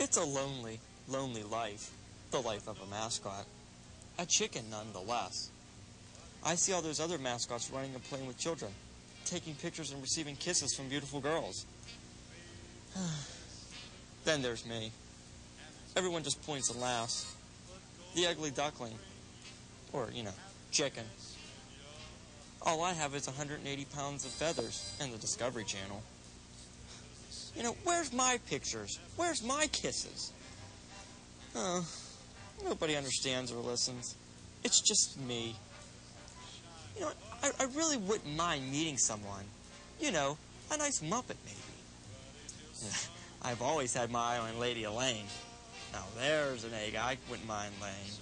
It's a lonely, lonely life, the life of a mascot. A chicken, nonetheless. I see all those other mascots running and playing with children, taking pictures and receiving kisses from beautiful girls. Then there's me. Everyone just points and laughs. The ugly duckling. Or, chicken. All I have is 180 pounds of feathers and the Discovery Channel. Where's my pictures? Where's my kisses? Oh, nobody understands or listens. It's just me. I really wouldn't mind meeting someone. A nice Muppet, maybe. I've always had my eye on Lady Elaine. Now there's an egg I wouldn't mind laying.